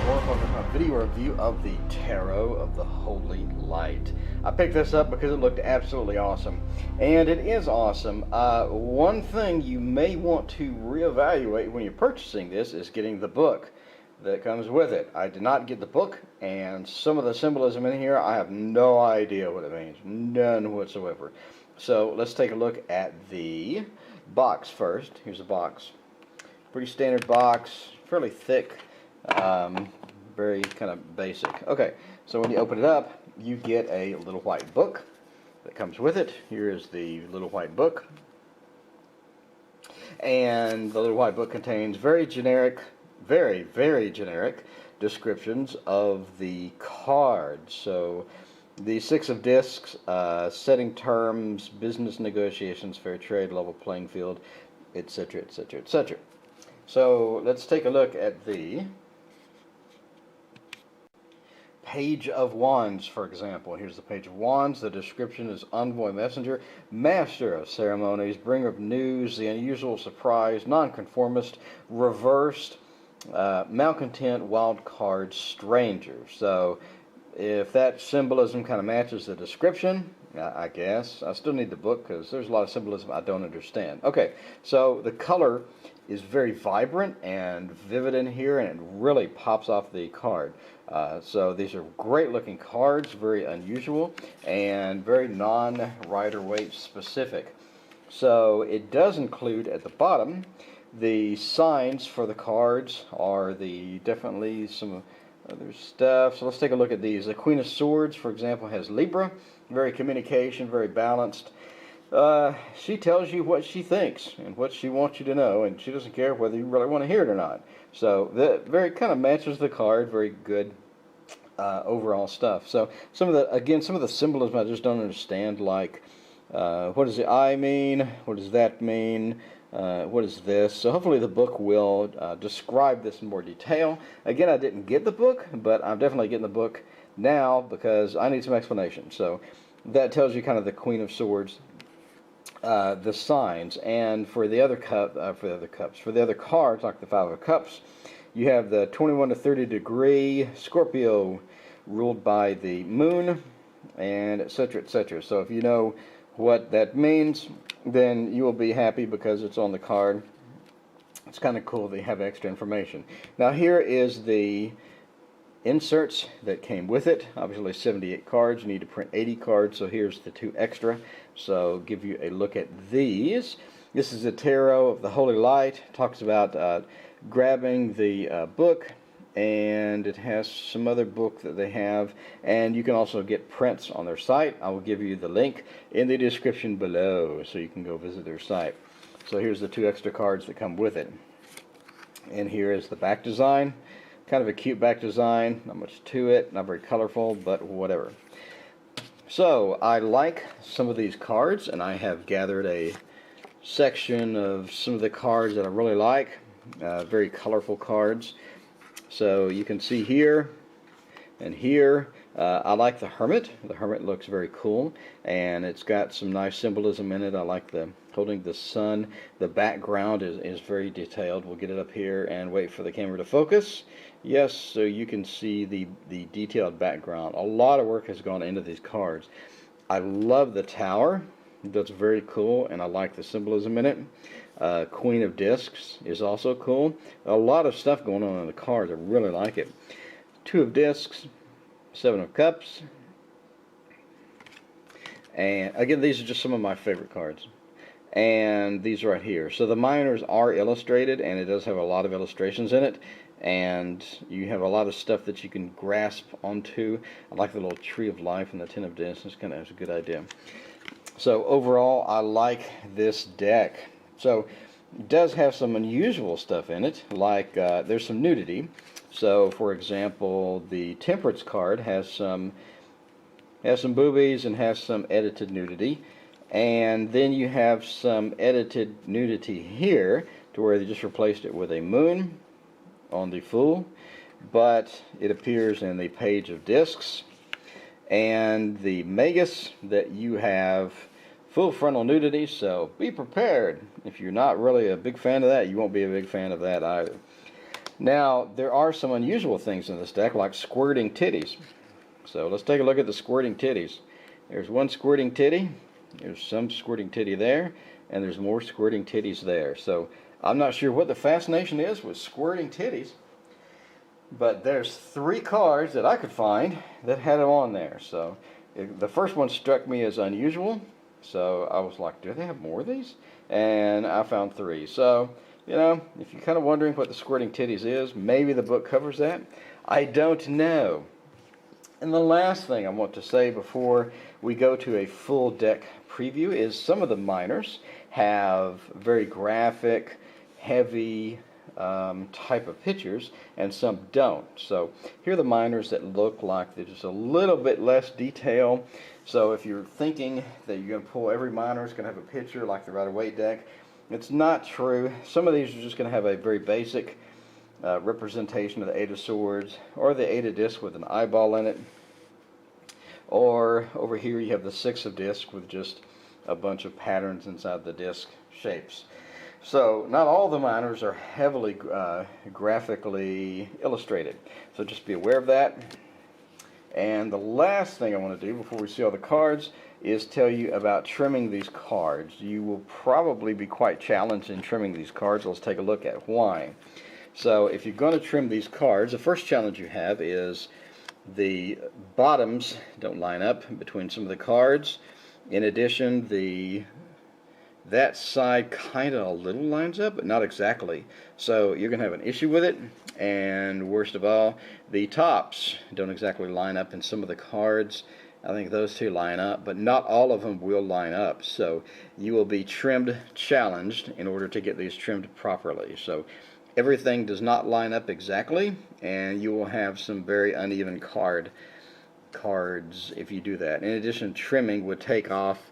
Welcome to my video review of the Tarot of the Holy Light. I picked this up because it looked absolutely awesome. And it is awesome. One thing you may want to reevaluate when you're purchasing this is getting the book that comes with it. I did not get the book, and some of the symbolism in here, I have no idea what it means. None whatsoever. So let's take a look at the box first. Here's the box. Pretty standard box, fairly thick. Very kind of basic. Okay, so when you open it up, you get a little white book that comes with it. Here is the little white book. And the little white book contains very generic, very generic descriptions of the cards. So the Six of Discs, setting terms, business negotiations, fair trade, level playing field, etc., etc., etc. So let's take a look at the Page of Wands, for example. Here's the Page of Wands. The description is envoy messenger, master of ceremonies, bringer of news, the unusual surprise, nonconformist, reversed, malcontent, wild card, stranger. So if that symbolism kind of matches the description, I guess. I still need the book because there's a lot of symbolism I don't understand. Okay, so the color is very vibrant and vivid in here, and it really pops off the card. So these are great looking cards, very unusual, and very non-Rider-Waite specific. So it does include at the bottom the signs for the cards, are the definitely some other stuff. So let's take a look at these. The Queen of Swords, for example, has Libra, very communication, very balanced. She tells you what she thinks and what she wants you to know, and she doesn't care whether you really want to hear it or not. So that very kind of matches the card. Very good overall stuff. So some of the symbolism I just don't understand, like what does the eye mean? What does that mean? What is this? So hopefully the book will describe this in more detail. Again, I didn't get the book, but I'm definitely getting the book now because I need some explanation. So that tells you kind of the Queen of Swords, the signs, and for the other for the other cards, like the Five of Cups, you have the 21 to 30 degree Scorpio, ruled by the Moon, and etc., etc. So if you know what that means, then you will be happy because it's on the card. It's kind of cool they have extra information. Now here is the inserts that came with it. Obviously 78 cards. You need to print 80 cards, so here's the 2 extra. So give you a look at these. This is the Tarot of the Holy Light. Talks about grabbing the book, and it has some other book that they have, and you can also get prints on their site. I will give you the link in the description below so you can go visit their site. So here's the 2 extra cards that come with it. And here is the back design. Kind of a cute back design, not much to it, not very colorful, but whatever. So I like some of these cards, and I have gathered a section of some of the cards that I really like. Very colorful cards. So you can see here and here. I like the Hermit. The Hermit looks very cool, and it's got some nice symbolism in it. I like the holding the sun. The background is very detailed. We'll get it up here and wait for the camera to focus. Yes, so you can see the detailed background. A lot of work has gone into these cards. I love the Tower. That's very cool, and I like the symbolism in it. Queen of Discs is also cool. A lot of stuff going on in the cards. I really like it. 2 of Discs, 7 of Cups, and again, these are just some of my favorite cards. And these right here. So the minors are illustrated, and it does have a lot of illustrations in it, and you have a lot of stuff that you can grasp onto. I like the little Tree of Life and the 10 of Discs. It's kind of a good idea. So overall, I like this deck. So it does have some unusual stuff in it, like there's some nudity. So for example, the Temperance card has some boobies and has some edited nudity. And then you have some edited nudity here, to where they just replaced it with a moon on the Fool, but it appears in the Page of Discs. And the Magus, that you have full frontal nudity, so be prepared. If you're not really a big fan of that, you won't be a big fan of that either. Now, there are some unusual things in this deck, like squirting titties. So let's take a look at the squirting titties. There's one squirting titty, there's some squirting titty there, and there's more squirting titties there. So I'm not sure what the fascination is with squirting titties, but there's 3 cards that I could find that had them on there. So the first one struck me as unusual, so I was like, do they have more of these? And I found 3. So, you know, if you're kind of wondering what the squirting titties is, maybe the book covers that. I don't know. And the last thing I want to say before we go to a full deck preview is some of the minors have very graphic, heavy type of pictures, and some don't. So here are the minors that look like they're just a little bit less detail. So if you're thinking that you're going to pull every minor is going to have a picture like the Rider-Waite deck, it's not true. Some of these are just going to have a very basic representation of the 8 of Swords, or the 8 of Discs with an eyeball in it, or over here you have the 6 of Discs with just a bunch of patterns inside the disc shapes. So not all the minors are heavily graphically illustrated, so just be aware of that. And the last thing I want to do before we see all the cards is tell you about trimming these cards. You will probably be quite challenged in trimming these cards. Let's take a look at why. So if you're going to trim these cards, the first challenge you have is the bottoms don't line up between some of the cards. In addition, that side kind of a little lines up, but not exactly. So you're going to have an issue with it. And worst of all, the tops don't exactly line up in some of the cards. I think those 2 line up, but not all of them will line up. So you will be trimmed challenged in order to get these trimmed properly. So everything does not line up exactly, and you will have some very uneven cards if you do that. In addition, trimming would take off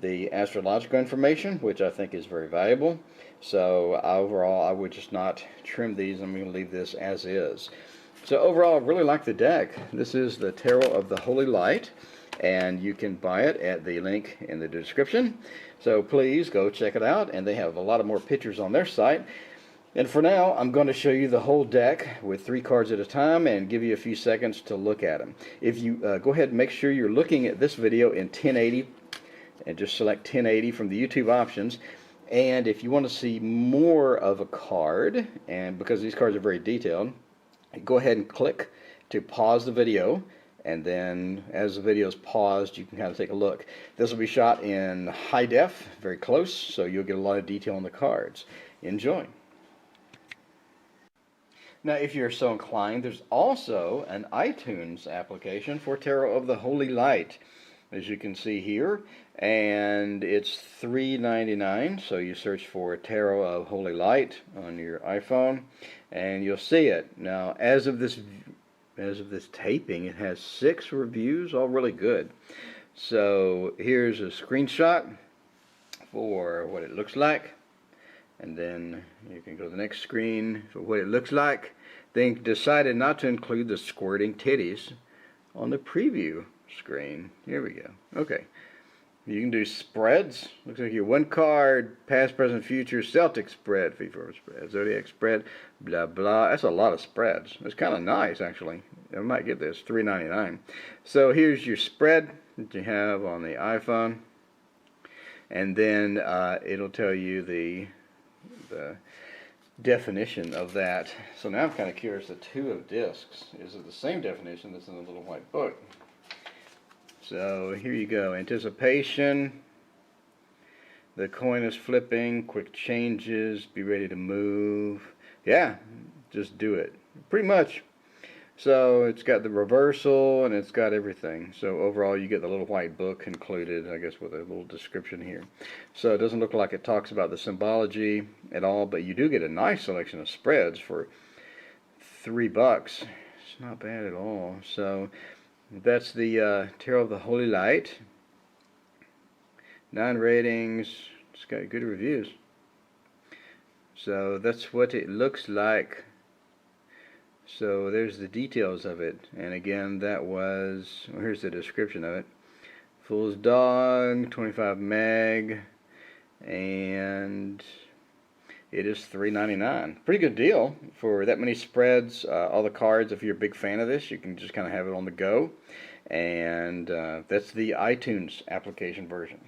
the astrological information, which I think is very valuable. So overall, I would just not trim these. I'm going to leave this as is. So overall, I really like the deck. This is the Tarot of the Holy Light, and you can buy it at the link in the description. So please go check it out, and they have a lot of more pictures on their site. And for now, I'm going to show you the whole deck with 3 cards at a time and give you a few seconds to look at them. If you go ahead and make sure you're looking at this video in 1080, and just select 1080 from the YouTube options. And if you want to see more of a card, and because these cards are very detailed, go ahead and click to pause the video, and then as the video is paused, you can kind of take a look. This will be shot in high def, very close, so you'll get a lot of detail on the cards. Enjoy. Now, if you're so inclined, there's also an iTunes application for Tarot of the Holy Light, as you can see here, and it's $3.99. So you search for Tarot of Holy Light on your iPhone, and you'll see it. Now, as of this taping, it has 6 reviews, all really good. So here's a screenshot for what it looks like. And then you can go to the next screen for what it looks like. Then decided not to include the squirting titties on the preview screen. Here we go. Okay. You can do spreads. Looks like your 1 card, past, present, future, Celtic spread, FIFA spread, Zodiac spread, blah, blah. That's a lot of spreads. It's kind of nice, actually. I might get this, $3.99. So here's your spread that you have on the iPhone. And then it'll tell you the definition of that. So now I'm kind of curious, the 2 of Discs, is it the same definition that's in the little white book? So here you go. Anticipation, the coin is flipping, quick changes, be ready to move. Yeah, just do it. Pretty much. So it's got the reversal and it's got everything. So overall you get the little white book included, I guess, with a little description here. So it doesn't look like it talks about the symbology at all, but you do get a nice selection of spreads for $3. It's not bad at all. So that's the Tarot of the Holy Light. 9 ratings. It's got good reviews. So that's what it looks like. So there's the details of it, and again, that was, well, here's the description of it. Fool's Dog, 25 meg, and it is $3.99. Pretty good deal for that many spreads. All the cards, if you're a big fan of this, you can just kind of have it on the go. And that's the iTunes application version.